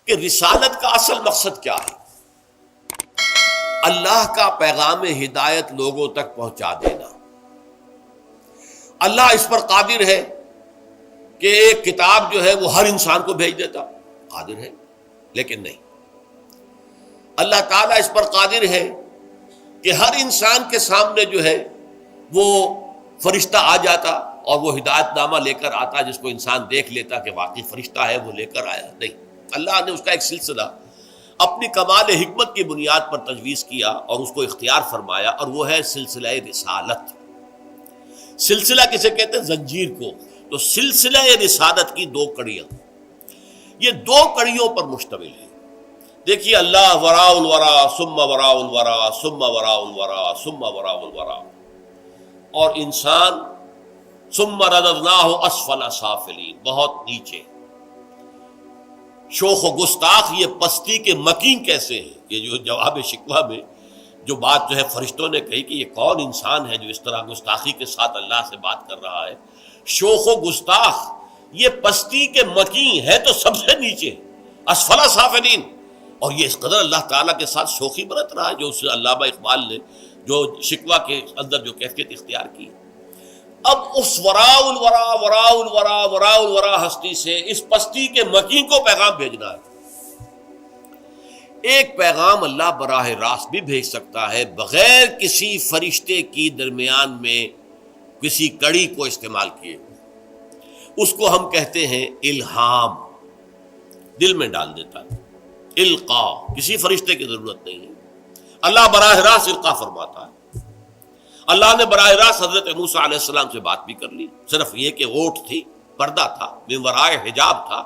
کہ رسالت کا اصل مقصد کیا ہے؟ اللہ کا پیغام ہدایت لوگوں تک پہنچا دینا۔ اللہ اس پر قادر ہے کہ ایک کتاب جو ہے وہ ہر انسان کو بھیج دیتا، قادر ہے، لیکن نہیں۔ اللہ تعالیٰ اس پر قادر ہے کہ ہر انسان کے سامنے جو ہے وہ فرشتہ آ جاتا اور وہ ہدایت نامہ لے کر آتا، جس کو انسان دیکھ لیتا کہ واقعی فرشتہ ہے، وہ لے کر آیا۔ نہیں، اللہ نے اس کا ایک سلسلہ اپنی کمال حکمت کی بنیاد پر تجویز کیا اور اس کو اختیار فرمایا، اور وہ ہے سلسلہ رسالت۔ سلسلہ کسے کہتے ہیں؟ زنجیر کو۔ تو سلسلہ رسالت کی دو کڑیاں، یہ دو کڑیوں پر مشتمل ہے۔ دیکھیے، اللہ وراء الورا ثم وراء الورا ثم وراء الورا ثم وراء الورا، اور انسان ثم رددناہ اسفل سافلین، بہت نیچے۔ شوخ و گستاخ، یہ پستی کے مکین کیسے ہیں؟ یہ جو جواب شکوہ میں جو بات جو ہے فرشتوں نے کہی کہ یہ کون انسان ہے جو اس طرح گستاخی کے ساتھ اللہ سے بات کر رہا ہے؟ شوخ و گستاخ، یہ پستی کے مکین ہے تو سب سے نیچے، اسفل سافلین۔ اور یہ اس قدر اللہ تعالیٰ کے ساتھ شوخی برت رہا ہے، جو اس علامہ اقبال نے جو شکوہ کے اندر جو کیفیت اختیار کی۔ اب اس وراء الورا وراء الورا وراء الورا ہستی سے اس پستی کے مکین کو پیغام بھیجنا ہے۔ ایک پیغام اللہ براہ راست بھی بھیج سکتا ہے بغیر کسی فرشتے کی درمیان میں کسی کڑی کو استعمال کیے، اس کو ہم کہتے ہیں الہام، دل میں ڈال دیتا ہے، القاء، کسی فرشتے کی ضرورت نہیں ہے، اللہ براہ راست القاء فرماتا ہے۔ اللہ نے براہ راست حضرت موسیٰ علیہ السلام سے بات بھی کر لی، صرف یہ کہ اوٹ تھی، پردہ تھا، من ورائے حجاب تھا،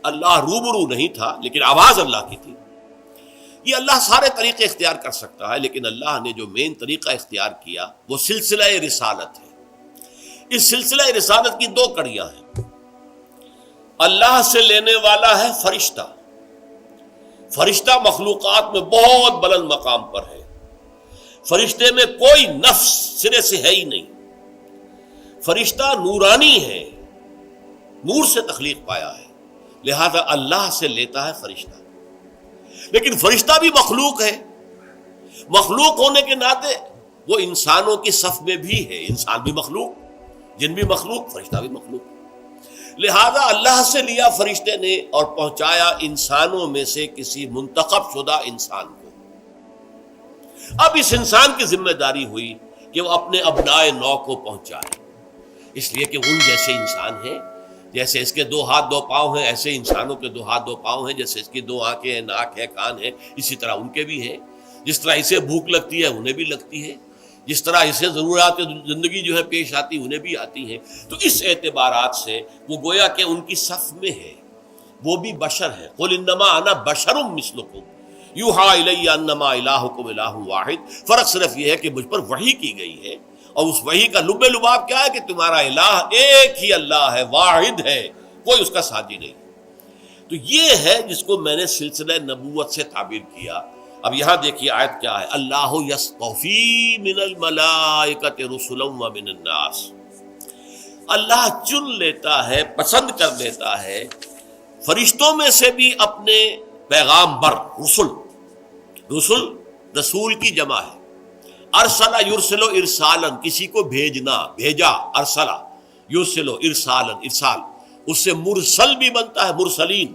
اللہ روبرو نہیں تھا، لیکن آواز اللہ کی تھی۔ یہ اللہ سارے طریقے اختیار کر سکتا ہے، لیکن اللہ نے جو مین طریقہ اختیار کیا وہ سلسلہ رسالت ہے۔ اس سلسلہ رسالت کی دو کڑیاں ہیں۔ اللہ سے لینے والا ہے فرشتہ، فرشتہ مخلوقات میں بہت بلند مقام پر ہے، فرشتے میں کوئی نفس سرے سے ہے ہی نہیں، فرشتہ نورانی ہے، نور سے تخلیق پایا ہے، لہذا اللہ سے لیتا ہے فرشتہ۔ لیکن فرشتہ بھی مخلوق ہے، مخلوق ہونے کے ناطے وہ انسانوں کی صف میں بھی ہے، انسان بھی مخلوق، جن بھی مخلوق، فرشتہ بھی مخلوق، لہذا اللہ سے لیا فرشتے نے اور پہنچایا انسانوں میں سے کسی منتخب شدہ انسان کو۔ اب اس انسان کی ذمہ داری ہوئی کہ وہ اپنے ابنائے نو کو پہنچائے، اس لیے کہ ان جیسے انسان ہیں، جیسے اس کے دو ہاتھ دو پاؤں ہیں، ایسے انسانوں کے دو ہاتھ دو پاؤں ہیں، جیسے اس کی دو آنکھیں ہیں، ناک ہے، کان ہے، اسی طرح ان کے بھی ہیں۔ جس طرح اسے بھوک لگتی ہے انہیں بھی لگتی ہے، جس طرح اسے ضرورت زندگی جو ہے پیش آتی انہیں بھی آتی ہیں۔ تو اس اعتبارات سے وہ گویا کہ ان کی صف میں ہے، وہ بھی بشر ہے۔ قل انما انا بشر مثلکم یوحی الی انما الہکم الہ واحد۔ فرق صرف یہ ہے کہ مجھ پر وحی کی گئی ہے، اور اس وحی کا لب لباب کیا ہے کہ تمہارا الہ ایک ہی اللہ ہے، واحد ہے، کوئی اس کا ساتھی نہیں۔ تو یہ ہے جس کو میں نے سلسلہ نبوت سے تعبیر کیا۔ اب یہاں دیکھیے آیت کیا ہے، اللہ یصطفی من الملائکۃ رسلا ومن الناس۔ اللہ چن لیتا ہے، پسند کر لیتا ہے فرشتوں میں سے بھی اپنے پیغامبر، رسل رسول کی جمع ہے۔ ارسلہ یرسلو ارسالا، کسی کو بھیجنا، بھیجا، ارسلہ یرسلو ارسالا، ارسال، اس سے مرسل بھی بنتا ہے، مرسلین۔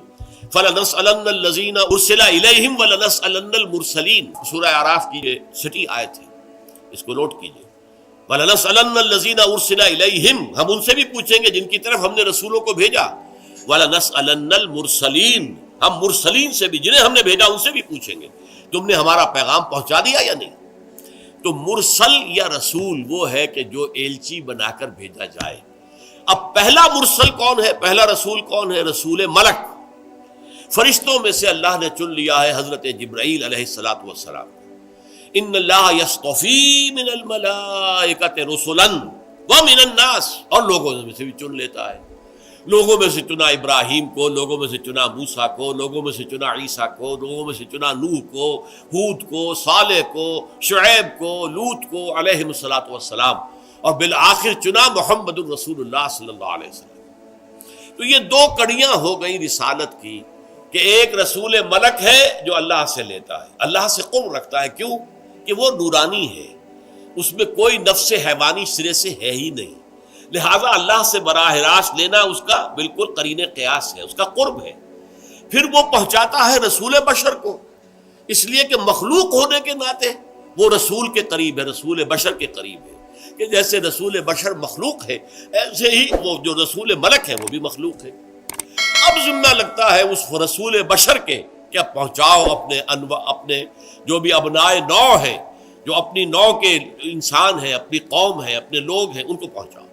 فَلَنَسْأَلَنَّ الَّذِينَ أُرْسِلَ إِلَيْهِمْ وَلَنَسْأَلَنَّ الْمُرْسَلِينَ۔ سورہ اعراف کی یہ چھٹی آیت ہے، اس کو نوٹ کیجئے۔ وَلَنَسْأَلَنَّ الَّذِينَ أُرْسِلَ إِلَيْهِمْ، ہم ان سے بھی پوچھیں گے جن کی طرف ہم نے رسولوں کو بھیجا۔ وَلَنَسْأَلَنَّ الْمُرْسَلِينَ، ہم مرسلین سے بھی، جنہیں ہم نے بھیجا ان سے بھی پوچھیں گے تم نے ہمارا پیغام پہنچا دیا یا نہیں۔ تو مرسل یا رسول وہ ہے کہ جو ایلچی بنا کر بھیجا جائے۔ اب پہلا مرسل کون ہے، پہلا رسول کون ہے؟ رسول ملک۔ فرشتوں میں سے اللہ نے چن لیا ہے حضرت جبرائیل علیہ الصلوۃ والسلام۔ ان اللہ یصطفی من الملائکۃ رسلا ومن الناس، اور لوگوں میں سے بھی چن لیتا ہے۔ لوگوں میں سے چنا ابراہیم کو، لوگوں میں سے چنا موسیٰ کو، لوگوں میں سے چنا عیسیٰ کو، لوگوں میں سے چنا نوح کو، ہود کو، صالح کو، شعیب کو، لوط کو علیہم الصلوۃ والسلام، اور بالآخر چنا محمد الرسول اللہ صلی اللہ علیہ وسلم۔ تو یہ دو کڑیاں ہو گئی رسالت کی، کہ ایک رسول ملک ہے جو اللہ سے لیتا ہے، اللہ سے قرب رکھتا ہے. کیوں؟ کہ وہ نورانی ہے، اس میں کوئی نفس حیوانی سرے سے ہے ہی نہیں، لہذا اللہ سے براہ راست لینا اس کا بالکل قرین قیاس ہے، اس کا قرب ہے. پھر وہ پہنچاتا ہے رسول بشر کو، اس لیے کہ مخلوق ہونے کے ناطے وہ رسول کے قریب ہے، رسول بشر کے قریب ہے. کہ جیسے رسول بشر مخلوق ہے، ایسے ہی وہ جو رسول ملک ہے وہ بھی مخلوق ہے. اب ذمہ لگتا ہے اس رسول بشر کے کہ اب پہنچاؤ اپنے جو بھی ابنائے نو ہیں، جو اپنی نو کے انسان ہیں، اپنی قوم ہیں، اپنے لوگ ہیں، ان کو پہنچاؤ.